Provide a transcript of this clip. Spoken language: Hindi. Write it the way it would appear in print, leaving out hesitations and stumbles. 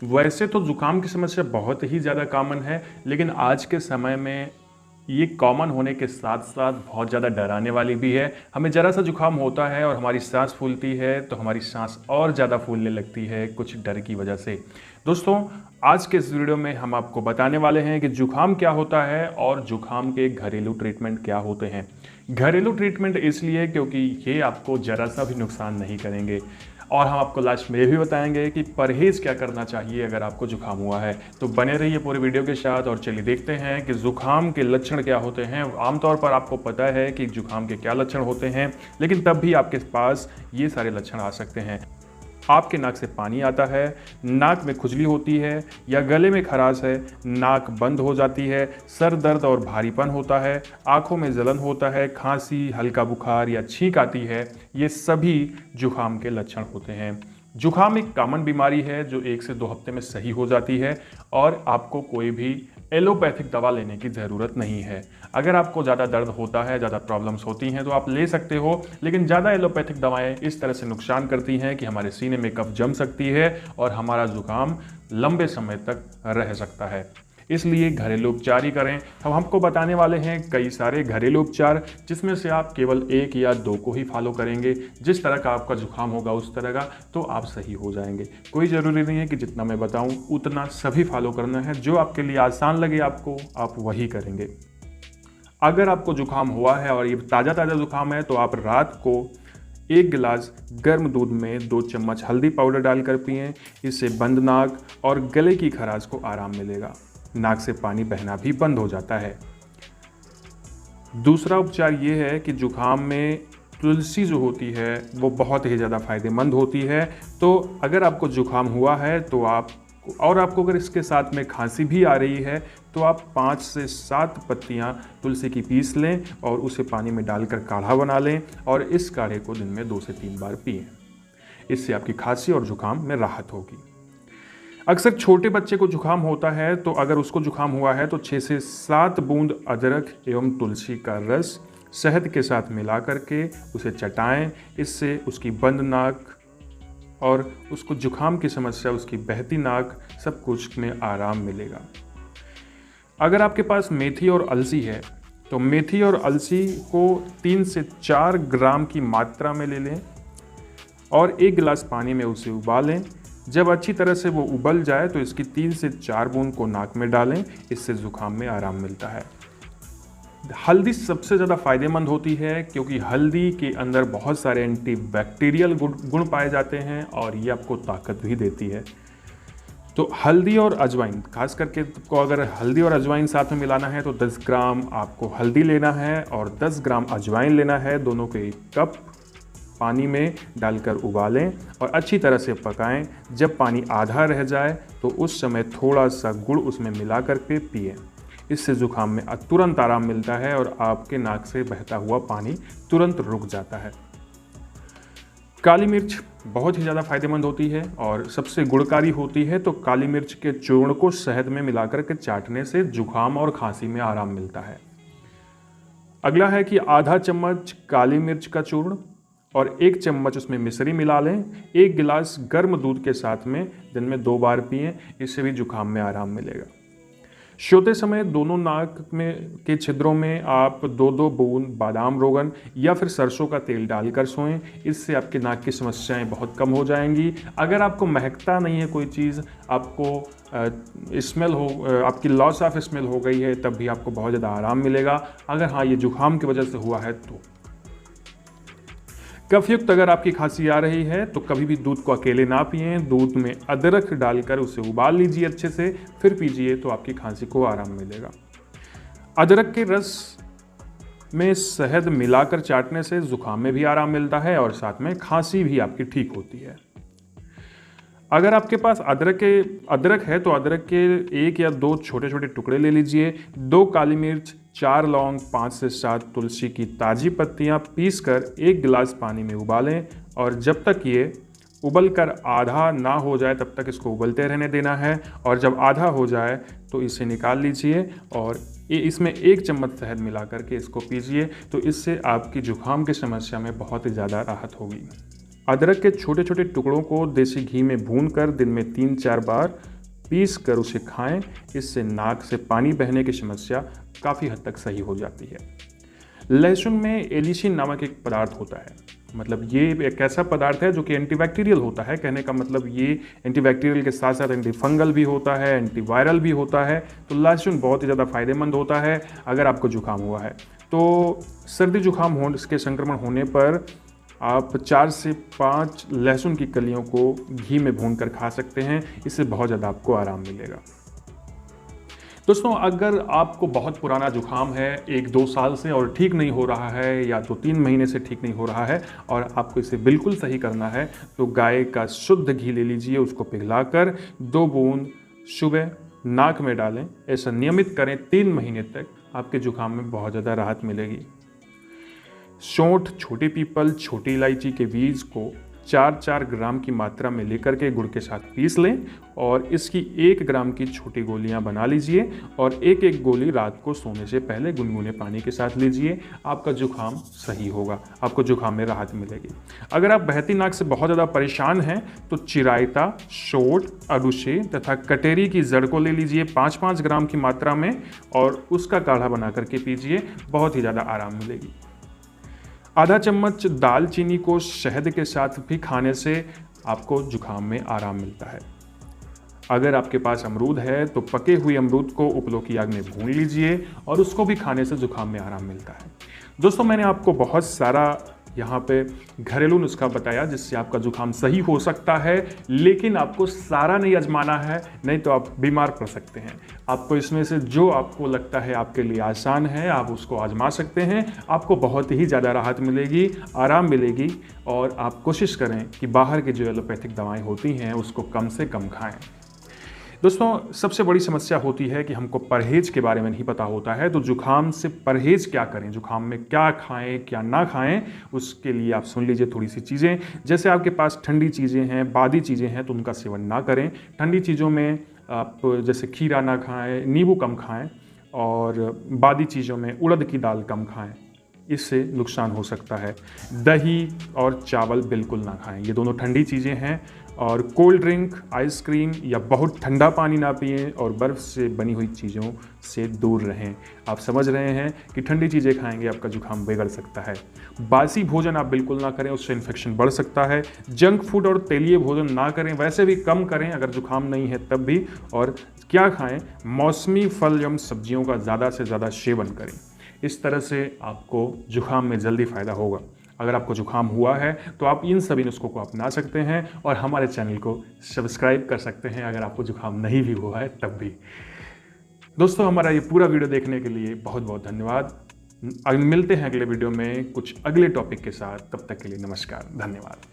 वैसे तो ज़ुकाम की समस्या बहुत ही ज़्यादा कॉमन है, लेकिन आज के समय में ये कॉमन होने के साथ-साथ बहुत ज़्यादा डराने वाली भी है। हमें ज़रा-सा ज़ुकाम होता है और हमारी साँस फूलती है, तो हमारी साँस और ज़्यादा फूलने लगती है कुछ डर की वजह से। दोस्तों, आज के इस वीडियो में हम आपको बताने वाले हैं कि ज़ुकाम क्या होता है और ज़ुकाम के घरेलू ट्रीटमेंट क्या होते हैं। घरेलू ट्रीटमेंट इसलिए क्योंकि ये आपको ज़रा-सा भी नुकसान नहीं करेंगे और हम आपको लास्ट में ये भी बताएंगे कि परहेज़ क्या करना चाहिए अगर आपको ज़ुकाम हुआ है। तो बने रहिए पूरे वीडियो के साथ और चलिए देखते हैं कि ज़ुकाम के लक्षण क्या होते हैं। आमतौर पर आपको पता है कि ज़ुकाम के क्या लक्षण होते हैं, लेकिन तब भी आपके पास ये सारे लक्षण आ सकते हैं। आपके नाक से पानी आता है, नाक में खुजली होती है या गले में खराश है, नाक बंद हो जाती है, सर दर्द और भारीपन होता है, आंखों में जलन होता है, खांसी, हल्का बुखार या छींक आती है, ये सभी जुकाम के लक्षण होते हैं। जुकाम एक कॉमन बीमारी है जो 1 से 2 हफ्ते में सही हो जाती है और आपको कोई भी एलोपैथिक दवा लेने की ज़रूरत नहीं है। अगर आपको ज़्यादा दर्द होता है, ज़्यादा प्रॉब्लम्स होती हैं तो आप ले सकते हो, लेकिन ज़्यादा एलोपैथिक दवाएं इस तरह से नुकसान करती हैं कि हमारे सीने में कफ जम सकती है और हमारा जुकाम लंबे समय तक रह सकता है। इसलिए घरेलू उपचार ही करें। हम आपको बताने वाले हैं कई सारे घरेलू उपचार, जिसमें से आप केवल 1 या 2 को ही फॉलो करेंगे। जिस तरह का आपका जुकाम होगा उस तरह का, तो आप सही हो जाएंगे। कोई ज़रूरी नहीं है कि जितना मैं बताऊं उतना सभी फॉलो करना है। जो आपके लिए आसान लगे आपको, आप वही करेंगे। अगर आपको जुकाम हुआ है और ये ताज़ा जुकाम है, तो आप रात को 1 गिलास गर्म दूध में 2 चम्मच हल्दी पाउडर डालकर पिएं। इससे बंद नाक और गले की खराश को आराम मिलेगा। नाक से पानी बहना भी बंद हो जाता है। दूसरा उपचार ये है कि जुकाम में तुलसी जो होती है वो बहुत ही ज़्यादा फायदेमंद होती है। तो अगर आपको जुकाम हुआ है तो आपको अगर इसके साथ में खांसी भी आ रही है, तो आप 5 से 7 पत्तियां तुलसी की पीस लें और उसे पानी में डालकर काढ़ा बना लें और इस काढ़े को दिन में 2 से 3 बार पिएं। इससे आपकी खांसी और जुकाम में राहत होगी। अक्सर छोटे बच्चे को जुकाम होता है, तो अगर उसको जुकाम हुआ है तो 6 से 7 बूंद अदरक एवं तुलसी का रस शहद के साथ मिला करके उसे चटाएं। इससे उसकी बंद नाक और उसको जुकाम की समस्या, उसकी बहती नाक, सब कुछ में आराम मिलेगा। अगर आपके पास मेथी और अलसी है, तो मेथी और अलसी को 3 से 4 ग्राम की मात्रा में ले लें और 1 गिलास पानी में उसे उबालें। जब अच्छी तरह से वो उबल जाए तो इसकी 3 से 4 बूंद को नाक में डालें। इससे जुकाम में आराम मिलता है। हल्दी सबसे ज़्यादा फायदेमंद होती है क्योंकि हल्दी के अंदर बहुत सारे एंटीबैक्टीरियल गुण पाए जाते हैं और ये आपको ताकत भी देती है। तो हल्दी और अजवाइन, खास करके को अगर हल्दी और अजवाइन साथ में मिलाना है तो 10 ग्राम आपको हल्दी लेना है और 10 ग्राम अजवाइन लेना है। दोनों को 1 कप पानी में डालकर उबालें और अच्छी तरह से पकाएं। जब पानी आधा रह जाए तो उस समय थोड़ा सा गुड़ उसमें मिला करके पिएं। इससे जुकाम में तुरंत आराम मिलता है और आपके नाक से बहता हुआ पानी तुरंत रुक जाता है। काली मिर्च बहुत ही ज़्यादा फायदेमंद होती है और सबसे गुणकारी होती है। तो काली मिर्च के चूर्ण को शहद में मिलाकर के चाटने से जुकाम और खांसी में आराम मिलता है। अगला है कि आधा चम्मच काली मिर्च का चूर्ण और 1 चम्मच उसमें मिश्री मिला लें। 1 गिलास गर्म दूध के साथ में दिन में 2 बार पिएं। इससे भी जुकाम में आराम मिलेगा। सोते समय दोनों नाक में के छिद्रों में आप 2-2 बूंद बादाम रोगन या फिर सरसों का तेल डालकर सोएं। इससे आपके नाक की समस्याएं बहुत कम हो जाएंगी। अगर आपको महकता नहीं है कोई चीज़, आपको स्मेल हो, आपकी लॉस ऑफ स्मेल हो गई है, तब भी आपको बहुत ज़्यादा आराम मिलेगा। अगर हाँ, ये जुकाम की वजह से हुआ है तो कफयुक्त अगर आपकी खांसी आ रही है तो कभी भी दूध को अकेले ना पिएं। दूध में अदरक डालकर उसे उबाल लीजिए अच्छे से, फिर पीजिए तो आपकी खांसी को आराम मिलेगा। अदरक के रस में शहद मिलाकर चाटने से जुकाम में भी आराम मिलता है और साथ में खांसी भी आपकी ठीक होती है। अगर आपके पास अदरक है तो अदरक के 1 या 2 छोटे छोटे टुकड़े ले लीजिए। 2 काली मिर्च, 4 लौंग, 5 से 7 तुलसी की ताज़ी पत्तियां पीसकर 1 गिलास पानी में उबालें और जब तक ये उबलकर आधा ना हो जाए तब तक इसको उबलते रहने देना है। और जब आधा हो जाए तो इसे निकाल लीजिए और इसमें 1 चम्मच शहद मिला करके इसको पीजिए। तो इससे आपकी जुकाम की समस्या में बहुत ही ज़्यादा राहत होगी। अदरक के छोटे छोटे टुकड़ों को देसी घी में भूनकर दिन में 3-4 बार पीस कर उसे खाएं। इससे नाक से पानी बहने की समस्या काफ़ी हद तक सही हो जाती है। लहसुन में एलिसिन नामक एक पदार्थ होता है, मतलब ये एक ऐसा पदार्थ है जो कि एंटीबैक्टीरियल होता है। कहने का मतलब ये एंटीबैक्टीरियल के साथ साथ एंटीफंगल भी होता है, एंटीवायरल भी होता है। तो लहसुन बहुत ही ज़्यादा फायदेमंद होता है अगर आपको जुकाम हुआ है। तो सर्दी जुकाम होने इसके संक्रमण होने पर आप 4 से 5 लहसुन की कलियों को घी में भूनकर खा सकते हैं। इससे बहुत ज़्यादा आपको आराम मिलेगा। दोस्तों, अगर आपको बहुत पुराना जुकाम है 1-2 साल से और ठीक नहीं हो रहा है, या तो 3 महीने से ठीक नहीं हो रहा है और आपको इसे बिल्कुल सही करना है, तो गाय का शुद्ध घी ले लीजिए, उसको पिघलाकर 2 बूंद सुबह नाक में डालें। ऐसा नियमित करें 3 महीने तक, आपके जुकाम में बहुत ज़्यादा राहत मिलेगी। सौंठ, छोटी पीपल, छोटी इलायची के बीज को 4-4 ग्राम की मात्रा में लेकर के गुड़ के साथ पीस लें और इसकी 1 ग्राम की छोटी गोलियां बना लीजिए और एक गोली रात को सोने से पहले गुनगुने पानी के साथ लीजिए। आपका जुकाम सही होगा, आपको जुकाम में राहत मिलेगी। अगर आप बहती नाक से बहुत ज़्यादा परेशान हैं तो चिरायता, शोट, अडुशे तथा कटेरी की जड़ को ले लीजिए 5-5 ग्राम की मात्रा में और उसका काढ़ा बना करके पीजिए, बहुत ही ज़्यादा आराम मिलेगी। आधा चम्मच दालचीनी को शहद के साथ भी खाने से आपको जुकाम में आराम मिलता है। अगर आपके पास अमरूद है तो पके हुए अमरूद को उपलों की आग में भून लीजिए और उसको भी खाने से जुकाम में आराम मिलता है। दोस्तों, मैंने आपको बहुत सारा यहाँ पे घरेलू नुस्खा बताया जिससे आपका जुकाम सही हो सकता है, लेकिन आपको सारा नहीं आजमाना है, नहीं तो आप बीमार पड़ सकते हैं। आपको इसमें से जो आपको लगता है आपके लिए आसान है, आप उसको आजमा सकते हैं। आपको बहुत ही ज़्यादा राहत मिलेगी, आराम मिलेगी और आप कोशिश करें कि बाहर की जो एलोपैथिक दवाएं होती हैं उसको कम से कम खाएं। दोस्तों, सबसे बड़ी समस्या होती है कि हमको परहेज के बारे में नहीं पता होता है। तो जुकाम से परहेज क्या करें, जुकाम में क्या खाएं क्या ना खाएं, उसके लिए आप सुन लीजिए थोड़ी सी चीज़ें। जैसे आपके पास ठंडी चीज़ें हैं, बादी चीज़ें हैं, तो उनका सेवन ना करें। ठंडी चीज़ों में आप जैसे खीरा ना खाएं, नींबू कम खाएं और बादी चीज़ों में उड़द की दाल कम खाएं, इससे नुकसान हो सकता है। दही और चावल बिल्कुल ना खाएं, ये दोनों ठंडी चीज़ें हैं। और कोल्ड ड्रिंक, आइसक्रीम या बहुत ठंडा पानी ना पिएं और बर्फ़ से बनी हुई चीज़ों से दूर रहें। आप समझ रहे हैं कि ठंडी चीज़ें खाएंगे आपका जुकाम बिगड़ सकता है। बासी भोजन आप बिल्कुल ना करें, उससे इन्फेक्शन बढ़ सकता है। जंक फूड और तेलीय भोजन ना करें, वैसे भी कम करें अगर जुकाम नहीं है तब भी। और क्या खाएं, मौसमी फल एवं सब्जियों का ज़्यादा से ज़्यादा सेवन करें। इस तरह से आपको जुकाम में जल्दी फ़ायदा होगा। अगर आपको जुकाम हुआ है तो आप इन सभी नुस्खों को अपना सकते हैं और हमारे चैनल को सब्सक्राइब कर सकते हैं अगर आपको जुकाम नहीं भी हुआ है तब भी। दोस्तों, हमारा ये पूरा वीडियो देखने के लिए बहुत बहुत धन्यवाद। मिलते हैं अगले वीडियो में कुछ अगले टॉपिक के साथ। तब तक के लिए नमस्कार, धन्यवाद।